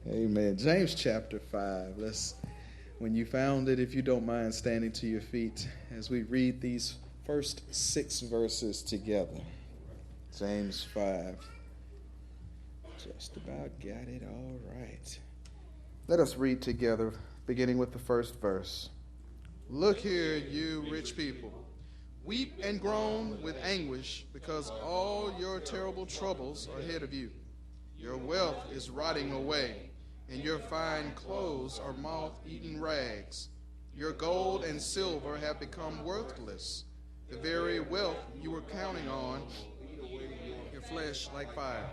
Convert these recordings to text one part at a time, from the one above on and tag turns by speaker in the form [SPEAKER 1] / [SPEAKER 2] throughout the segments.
[SPEAKER 1] Amen. James chapter 5. When you found it, if you don't mind standing to your feet as we read these first 6 verses together. James 5. Just about got it all right. Let us read together, beginning with the first verse. Look here, you rich people. Weep and groan with anguish because all your terrible troubles are ahead of you. Your wealth is rotting away, and your fine clothes are moth-eaten rags. Your gold and silver have become worthless. The very wealth you were counting on, your flesh like fire.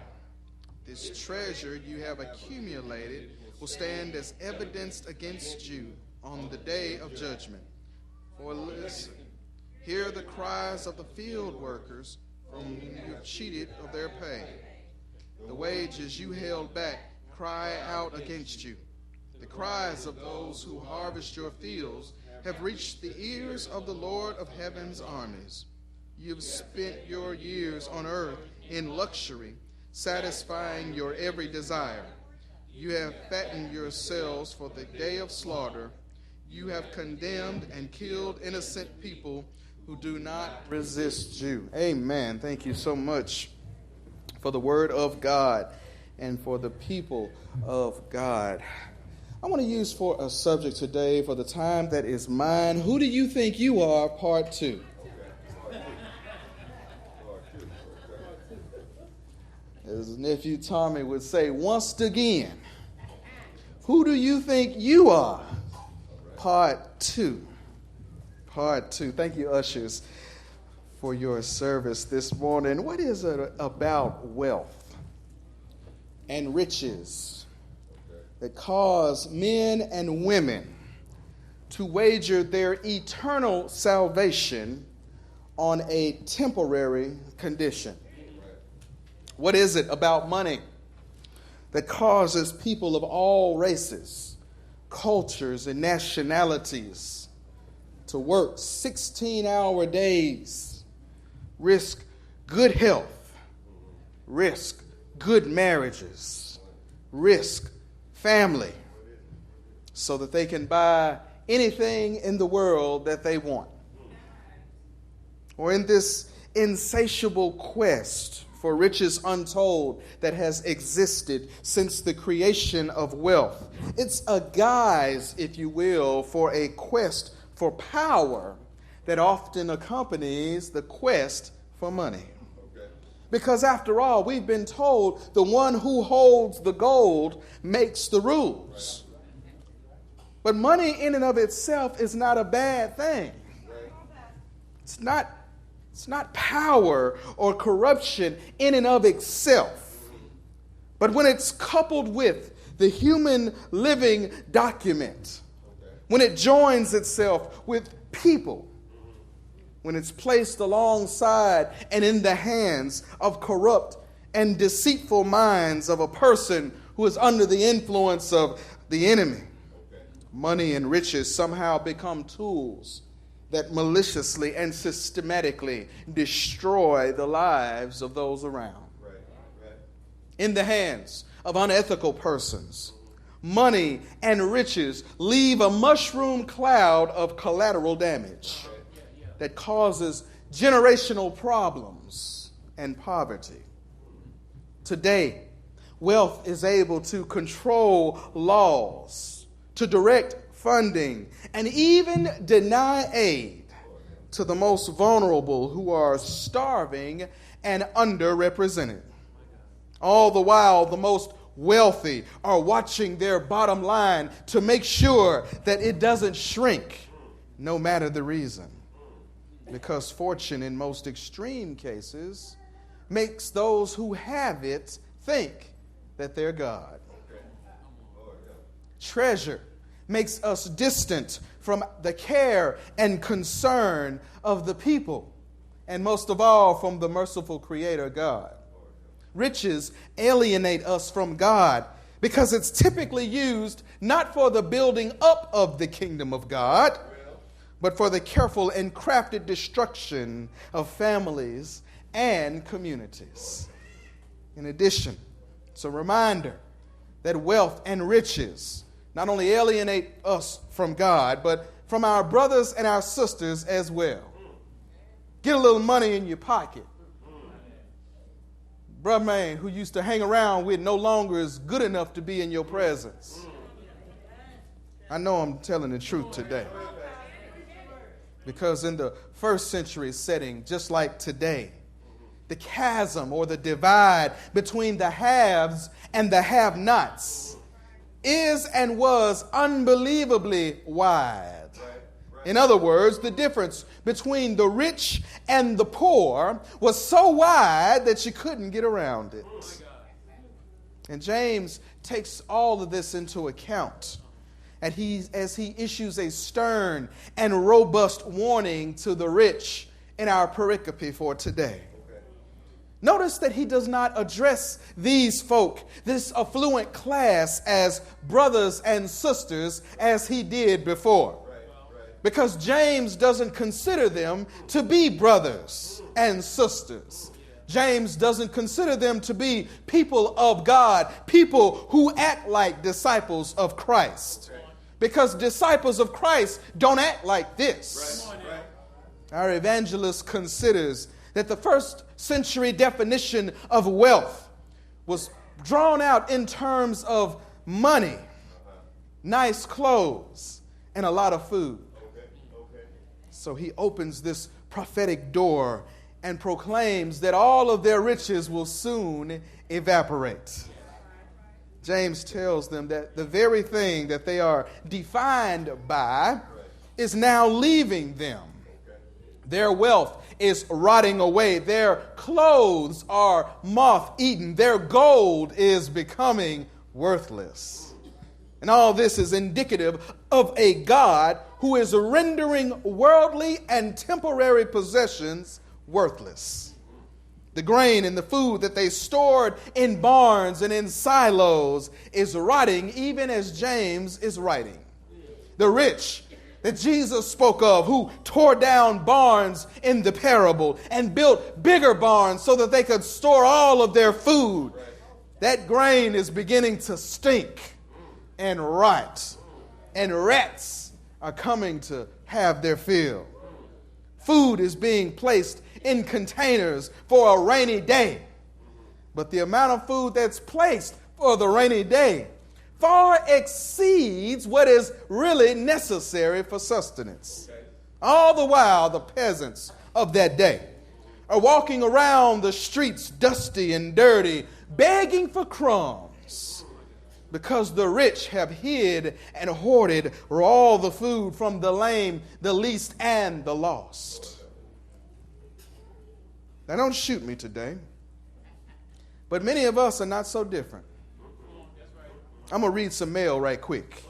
[SPEAKER 1] This treasure you have accumulated will stand as evidence against you on the day of judgment. For listen, hear the cries of the field workers from whom you have cheated of their pay. The wages you held back cry out against you. The cries of those who harvest your fields have reached the ears of the Lord of heaven's armies. You have spent your years on earth in luxury, satisfying your every desire. You have fattened yourselves for the day of slaughter. You have condemned and killed innocent people who do not resist you. Amen. Thank you so much for the word of God and for the people of God. I want to use for a subject today, for the time that is mine, who do you think you are, part 2. As nephew Tommy would say, once again, who do you think you are? Part 2. Part 2. Thank you, ushers, for your service this morning. What is it about wealth and riches that cause men and women to wager their eternal salvation on a temporary condition? What is it about money that causes people of all races, cultures, and nationalities to work 16-hour days, risk good health, risk good marriages, risk family, so that they can buy anything in the world that they want? Or in this insatiable quest for riches untold that has existed since the creation of wealth. It's a guise, if you will, for a quest for power that often accompanies the quest for money. Because after all, we've been told the one who holds the gold makes the rules. But money in and of itself is not a bad thing. It's not power or corruption in and of itself. But when it's coupled with the human living document, when it joins itself with people, when it's placed alongside and in the hands of corrupt and deceitful minds of a person who is under the influence of the enemy, money and riches somehow become tools that maliciously and systematically destroy the lives of those around. In the hands of unethical persons, money and riches leave a mushroom cloud of collateral damage that causes generational problems and poverty. Today, wealth is able to control laws, to direct funding, and even deny aid to the most vulnerable who are starving and underrepresented. All the while, the most wealthy are watching their bottom line to make sure that it doesn't shrink, no matter the reason. Because fortune, in most extreme cases, makes those who have it think that they're God. Treasure makes us distant from the care and concern of the people, and most of all from the merciful Creator God. Riches alienate us from God because it's typically used not for the building up of the kingdom of God, but for the careful and crafted destruction of families and communities. In addition, it's a reminder that wealth and riches not only alienate us from God, but from our brothers and our sisters as well. Get a little money in your pocket. Bruh man who used to hang around with no longer is good enough to be in your presence. I know I'm telling the truth today. Because in the first century setting, just like today, the chasm or the divide between the haves and the have-nots is and was unbelievably wide. In other words, the difference between the rich and the poor was so wide that you couldn't get around it. And James takes all of this into account as he issues a stern and robust warning to the rich in our pericope for today. Notice that he does not address these folk, this affluent class, as brothers and sisters as he did before. Because James doesn't consider them to be brothers and sisters. James doesn't consider them to be people of God, people who act like disciples of Christ. Because disciples of Christ don't act like this. Our evangelist considers that the first century definition of wealth was drawn out in terms of money, nice clothes, and a lot of food. So he opens this prophetic door and proclaims that all of their riches will soon evaporate. James tells them that the very thing that they are defined by is now leaving them. Their wealth is rotting away. Their clothes are moth-eaten. Their gold is becoming worthless. And all this is indicative of a God who is rendering worldly and temporary possessions worthless. The grain and the food that they stored in barns and in silos is rotting, even as James is writing. The rich that Jesus spoke of, who tore down barns in the parable and built bigger barns so that they could store all of their food, that grain is beginning to stink and rot, and rats are coming to have their fill. Food is being placed in containers for a rainy day, but the amount of food that's placed for the rainy day far exceeds what is really necessary for sustenance. All the while, the peasants of that day are walking around the streets dusty and dirty, begging for crumbs, because the rich have hid and hoarded all the food from the lame, the least, and the lost. Now, don't shoot me today, but many of us are not so different. I'm going to read some mail right quick.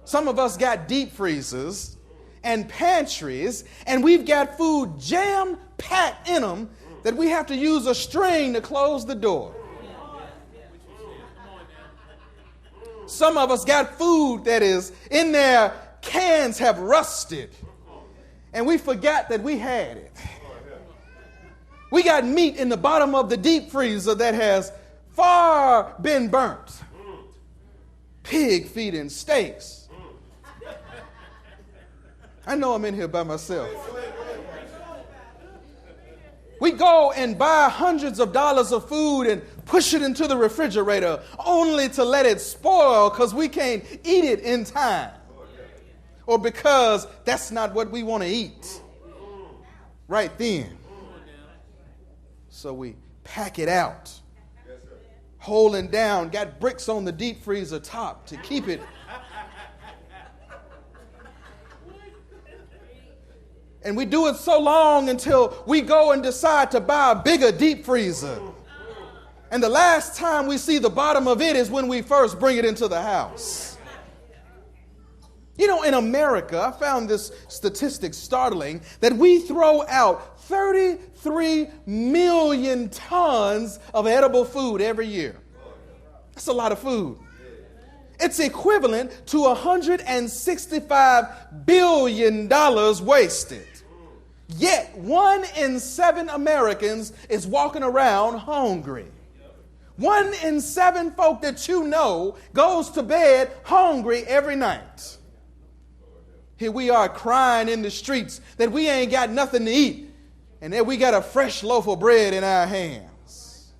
[SPEAKER 1] Some of us got deep freezers and pantries, and we've got food jam-packed in them that we have to use a string to close the door. Some of us got food that is in their cans have rusted, and we forgot that we had it. We got meat in the bottom of the deep freezer that has far been burnt. Pig feet and steaks. I know I'm in here by myself. We go and buy hundreds of dollars of food and push it into the refrigerator only to let it spoil because we can't eat it in time. Or because that's not what we want to eat right then. So we pack it out. Holding down, got bricks on the deep freezer top to keep it. And we do it so long until we go and decide to buy a bigger deep freezer. And the last time we see the bottom of it is when we first bring it into the house. You know, in America, I found this statistic startling, that we throw out 33 million tons of edible food every year. That's a lot of food. It's equivalent to $165 billion wasted. Yet 1 in 7 Americans is walking around hungry. 1 in 7 folk that you know goes to bed hungry every night. Here we are crying in the streets that we ain't got nothing to eat and that we got a fresh loaf of bread in our hands.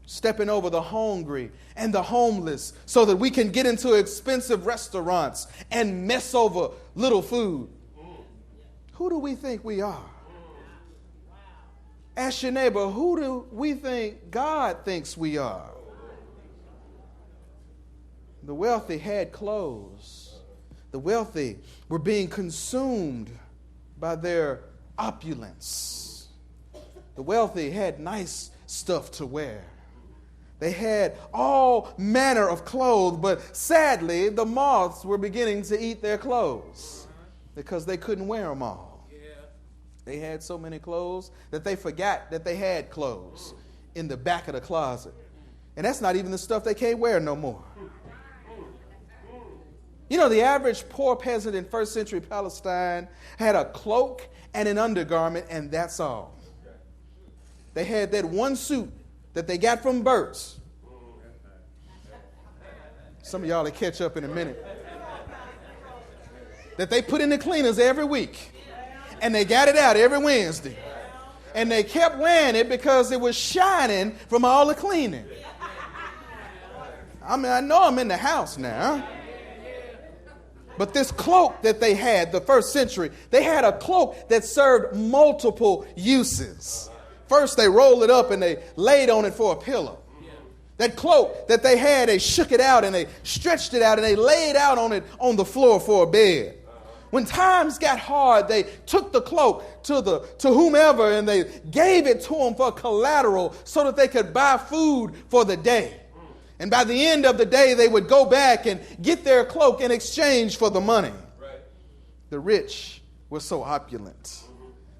[SPEAKER 1] Stepping over the hungry and the homeless so that we can get into expensive restaurants and mess over little food. Who do we think we are? Ask your neighbor, who do we think God thinks we are? The wealthy had clothes. The wealthy were being consumed by their opulence. The wealthy had nice stuff to wear. They had all manner of clothes, but sadly, the moths were beginning to eat their clothes because they couldn't wear them all. They had so many clothes that they forgot that they had clothes in the back of the closet. And that's not even the stuff they can't wear no more. You know, the average poor peasant in first century Palestine had a cloak and an undergarment, and that's all. They had that one suit that they got from Burt's. Some of y'all will catch up in a minute. That they put in the cleaners every week. And they got it out every Wednesday. And they kept wearing it because it was shining from all the cleaning. I mean, I know I'm in the house now. But this cloak that they had, the first century, they had a cloak that served multiple uses. First, they rolled it up and they laid on it for a pillow. That cloak that they had, they shook it out and they stretched it out and they laid out on it on the floor for a bed. When times got hard, they took the cloak to whomever and they gave it to them for collateral so that they could buy food for the day. And by the end of the day, they would go back and get their cloak in exchange for the money. Right. The rich were so opulent.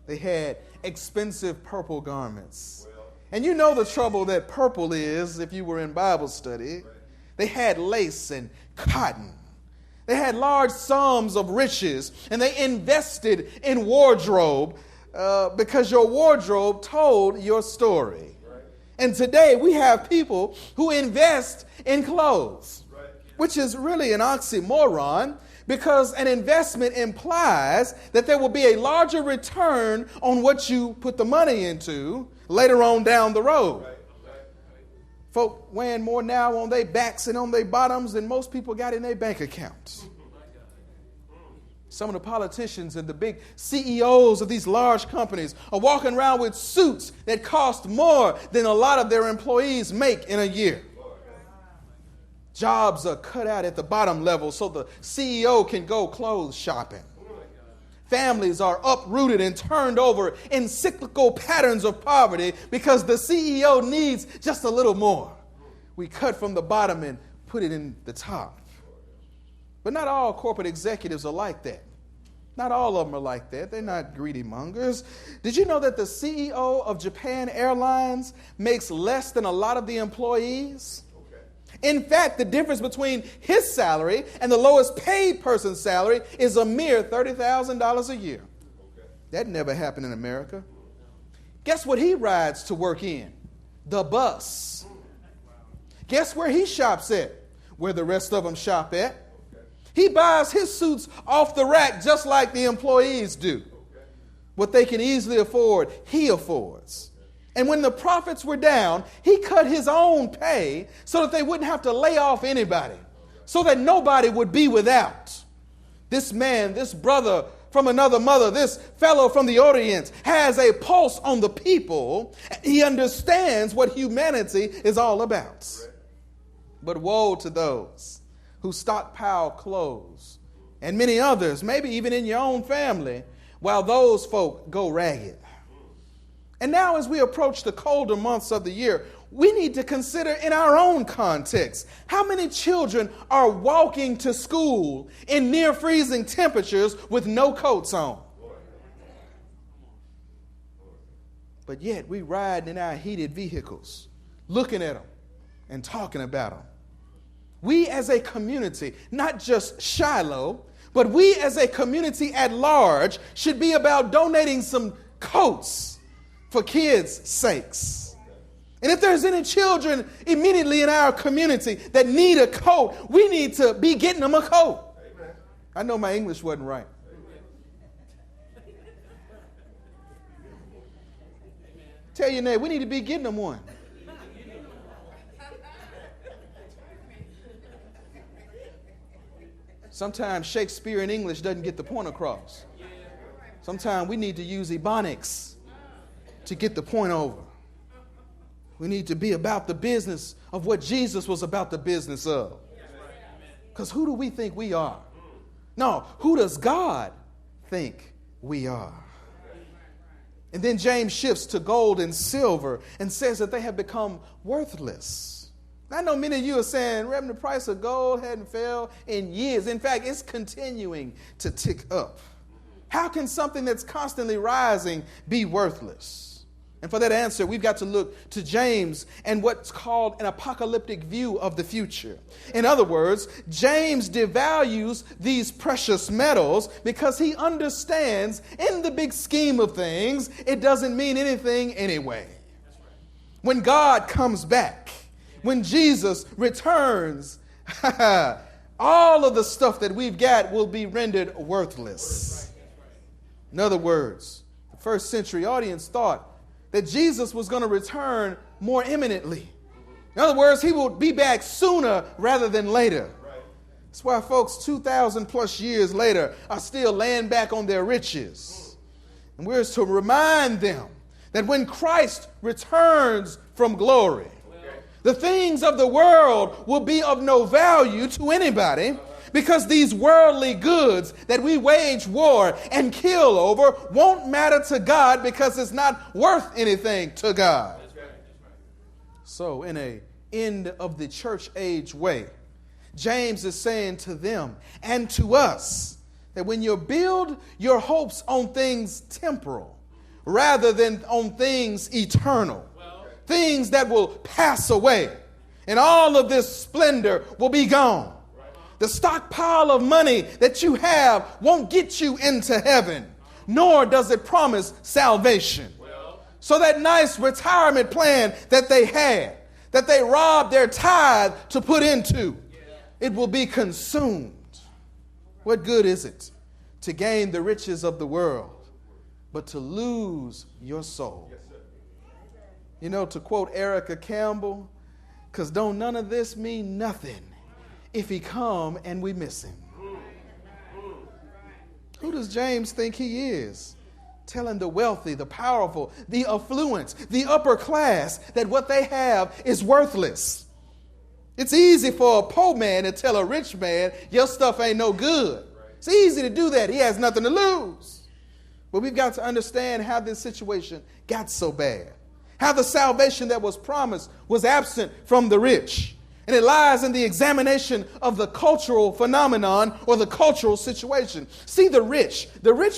[SPEAKER 1] They had expensive purple garments. And you know the trouble that purple is if you were in Bible study. Right. They had lace and cotton. They had large sums of riches, and they invested in wardrobe because your wardrobe told your story. And today we have people who invest in clothes, which is really an oxymoron because an investment implies that there will be a larger return on what you put the money into later on down the road. Folk weighing more now on their backs and on their bottoms than most people got in their bank accounts. Some of the politicians and the big CEOs of these large companies are walking around with suits that cost more than a lot of their employees make in a year. Jobs are cut out at the bottom level so the CEO can go clothes shopping. Families are uprooted and turned over in cyclical patterns of poverty because the CEO needs just a little more. We cut from the bottom and put it in the top. But not all corporate executives are like that. Not all of them are like that. They're not greedy mongers. Did you know that the CEO of Japan Airlines makes less than a lot of the employees? In fact, the difference between his salary and the lowest paid person's salary is a mere $30,000 a year. That never happened in America. Guess what he rides to work in? The bus. Guess where he shops at? Where the rest of them shop at. He buys his suits off the rack just like the employees do. What they can easily afford, he affords. And when the profits were down, he cut his own pay so that they wouldn't have to lay off anybody, so that nobody would be without. This man, this brother from another mother, this fellow from the Orient has a pulse on the people. He understands what humanity is all about. But woe to those who stockpile clothes, and many others, maybe even in your own family, while those folk go ragged. And now as we approach the colder months of the year, we need to consider in our own context, how many children are walking to school in near freezing temperatures with no coats on? But yet we ride in our heated vehicles, looking at them and talking about them. We as a community, not just Shiloh, but we as a community at large should be about donating some coats for kids' sakes. And if there's any children immediately in our community that need a coat, we need to be getting them a coat. Amen. I know my English wasn't right. Amen. Tell your neighbor, we need to be getting them one. Sometimes Shakespeare in English doesn't get the point across. Sometimes we need to use Ebonics to get the point over. We need to be about the business of what Jesus was about the business of. Because who do we think we are? No, who does God think we are? And then James shifts to gold and silver and says that they have become worthless. I know many of you are saying, Reverend, the price of gold hadn't fell in years. In fact, it's continuing to tick up. How can something that's constantly rising be worthless? And for that answer, we've got to look to James and what's called an apocalyptic view of the future. In other words, James devalues these precious metals because he understands in the big scheme of things, it doesn't mean anything anyway. When God comes back, when Jesus returns, all of the stuff that we've got will be rendered worthless. In other words, the first century audience thought that Jesus was going to return more imminently. In other words, he will be back sooner rather than later. That's why folks 2,000 plus years later are still laying back on their riches. And we're to remind them that when Christ returns from glory, the things of the world will be of no value to anybody, because these worldly goods that we wage war and kill over won't matter to God because it's not worth anything to God. So in a end of the church age way, James is saying to them and to us that when you build your hopes on things temporal rather than on things eternal, things that will pass away, and all of this splendor will be gone. The stockpile of money that you have won't get you into heaven, nor does it promise salvation. So that nice retirement plan that they had, that they robbed their tithe to put into, it will be consumed. What good is it to gain the riches of the world, but to lose your soul? You know, to quote Erica Campbell, because don't none of this mean nothing if he come and we miss him. Who does James think he is? Telling the wealthy, the powerful, the affluent, the upper class that what they have is worthless. It's easy for a poor man to tell a rich man, your stuff ain't no good. It's easy to do that. He has nothing to lose. But we've got to understand how this situation got so bad. How the salvation that was promised was absent from the rich. And it lies in the examination of the cultural phenomenon or the cultural situation. See, the rich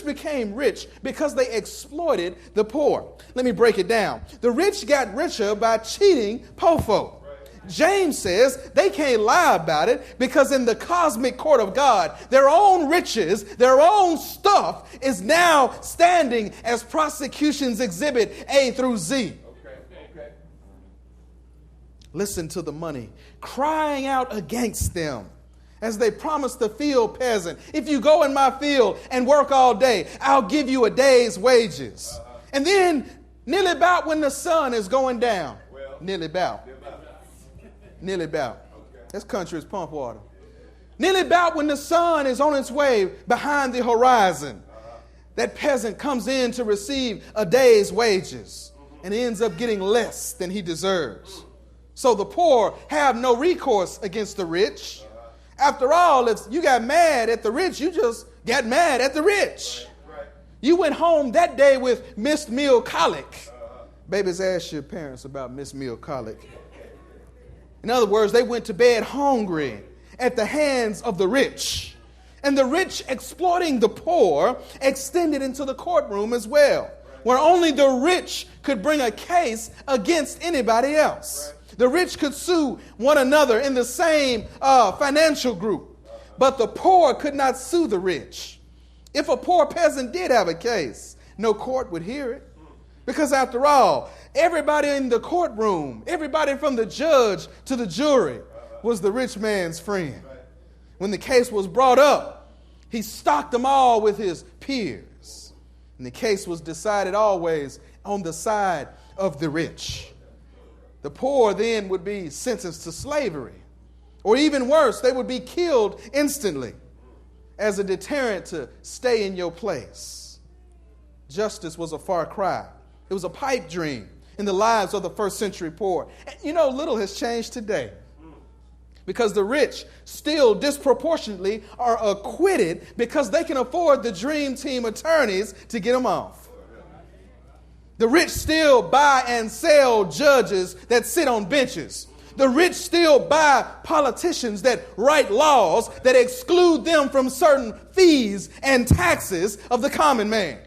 [SPEAKER 1] became rich because they exploited the poor. Let me break it down. The rich got richer by cheating poor folk. James says they can't lie about it because in the cosmic court of God, their own riches, their own stuff is now standing as prosecution's exhibit A through Z. Listen to the money crying out against them as they promised the field peasant, if you go in my field and work all day, I'll give you a day's wages. And then nearly about when the sun is going down, nearly about. This country is pump water. Nearly about when the sun is on its way behind the horizon, that peasant comes in to receive a day's wages and ends up getting less than he deserves. So the poor have no recourse against the rich. After all, if you got mad at the rich, you just got mad at the rich. You went home that day with missed meal colic. Babies, ask your parents about missed meal colic. In other words, they went to bed hungry at the hands of the rich. And the rich exploiting the poor extended into the courtroom as well, where only the rich could bring a case against anybody else. The rich could sue one another in the same financial group, but the poor could not sue the rich. If a poor peasant did have a case, no court would hear it. Because after all, Everybody in the courtroom, everybody from the judge to the jury was the rich man's friend. When the case was brought up, he stocked them all with his peers. And the case was decided always on the side of the rich. The poor then would be sentenced to slavery. Or even worse, they would be killed instantly as a deterrent to stay in your place. Justice was a far cry. It was a pipe dream in the lives of the first century poor. And little has changed today, because the rich still disproportionately are acquitted because they can afford the dream team attorneys to get them off. The rich still buy and sell judges that sit on benches. The rich still buy politicians that write laws that exclude them from certain fees and taxes of the common man.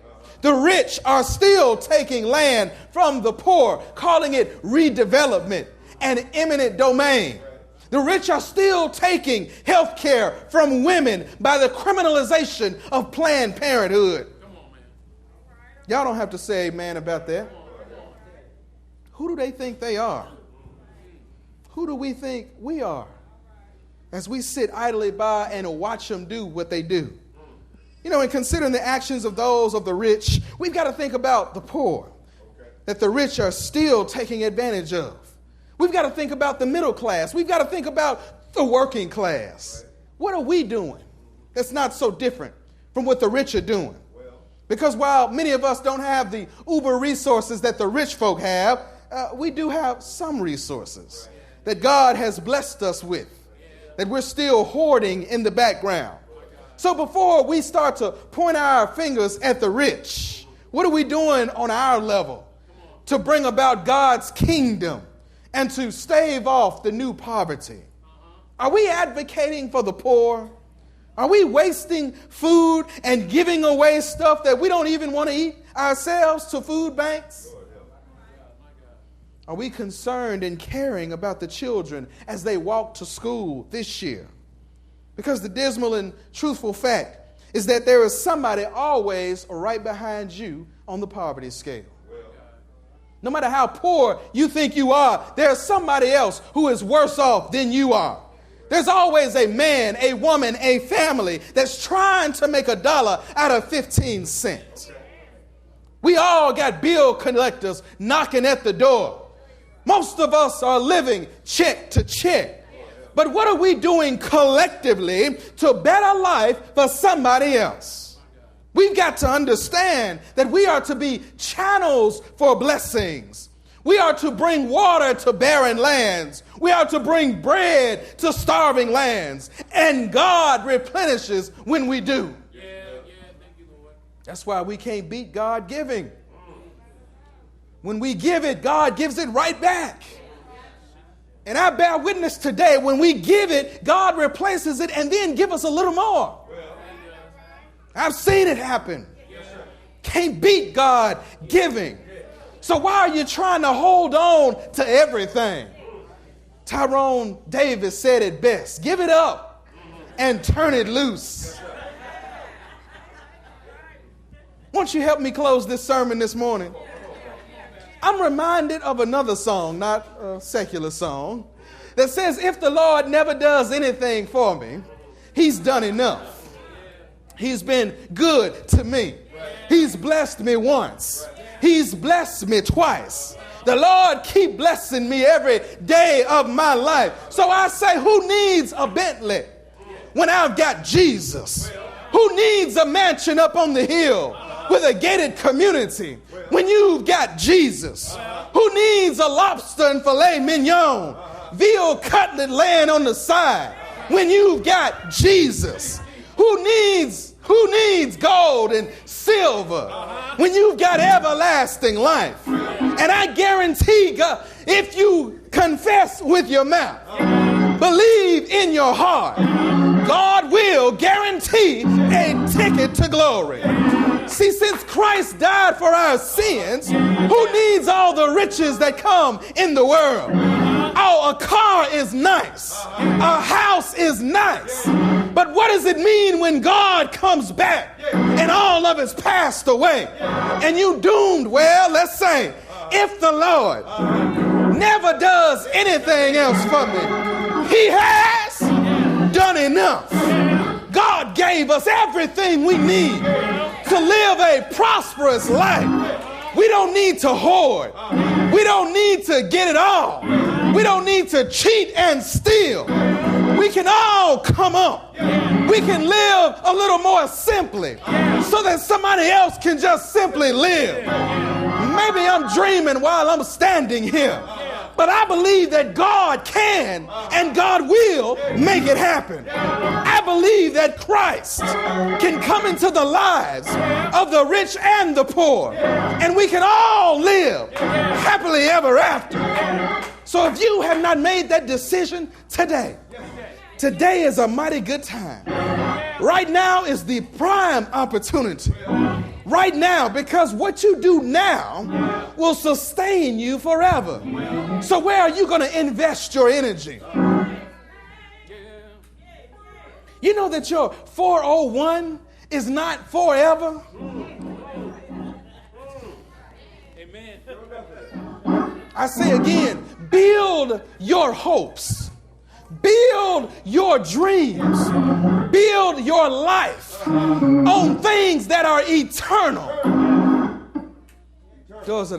[SPEAKER 1] The rich are still taking land from the poor, calling it redevelopment and eminent domain. The rich are still taking health care from women by the criminalization of Planned Parenthood. Y'all don't have to say amen about that. Who do they think they are? Who do we think we are as we sit idly by and watch them do what they do? In considering the actions of those of the rich, we've got to think about the poor that the rich are still taking advantage of. We've got to think about the middle class. We've got to think about the working class. What are we doing that's not so different from what the rich are doing? Because while many of us don't have the uber resources that the rich folk have, we do have some resources that God has blessed us with, that we're still hoarding in the background. So before we start to point our fingers at the rich, what are we doing on our level to bring about God's kingdom and to stave off the new poverty? Are we advocating for the poor? Are we wasting food and giving away stuff that we don't even want to eat ourselves to food banks? Are we concerned and caring about the children as they walk to school this year? Because the dismal and truthful fact is that there is somebody always right behind you on the poverty scale. No matter how poor you think you are, there's somebody else who is worse off than you are. There's always a man, a woman, a family that's trying to make $1 out of 15 cents. We all got bill collectors knocking at the door. Most of us are living check to check. But what are we doing collectively to better life for somebody else? We've got to understand that we are to be channels for blessings. We are to bring water to barren lands. We are to bring bread to starving lands. And God replenishes when we do.
[SPEAKER 2] Thank you, Lord.
[SPEAKER 1] That's why we can't beat God giving. When we give it, God gives it right back. And I bear witness today, when we give it, God replaces it and then give us a little more. I've seen it happen. Can't beat God giving. So why are you trying to hold on to everything? Tyrone Davis said it best. Give it up and turn it loose. Won't you help me close this sermon this morning? I'm reminded of another song, not a secular song, that says, if the Lord never does anything for me, he's done enough. He's been good to me. He's blessed me once. He's blessed me twice. The Lord keep blessing me every day of my life. So I say, who needs a Bentley when I've got Jesus? Who needs a mansion up on the hill with a gated community when you've got Jesus? Who needs a lobster and filet mignon, veal cutlet laying on the side when you've got Jesus? Who needs gold and silver when you've got everlasting life? And I guarantee God, if you confess with your mouth, believe in your heart, God will guarantee a ticket to glory. See, since Christ died for our sins, who needs all the riches that come in the world? Oh, a car is nice. A house is nice. But what does it mean when God comes back and all of it's passed away and you doomed, well, let's say, If the Lord never does anything else for me, he has done enough. God gave us everything we need to live a prosperous life. We don't need to hoard. We don't need to get it all. We don't need to cheat and steal. We can all come up. We can live a little more simply so that somebody else can just simply live. Maybe I'm dreaming while I'm standing here, but I believe that God can and God will make it happen. I believe that Christ can come into the lives of the rich and the poor, and we can all live happily ever after. So if you have not made that decision today, today is a mighty good time. Right now is the prime opportunity. Right now, because what you do now will sustain you forever. So where are you going to invest your energy? You know that your 401 is not forever?
[SPEAKER 2] Amen.
[SPEAKER 1] I say again, build your hopes. Build your dreams. Build your life on things that are eternal. Those are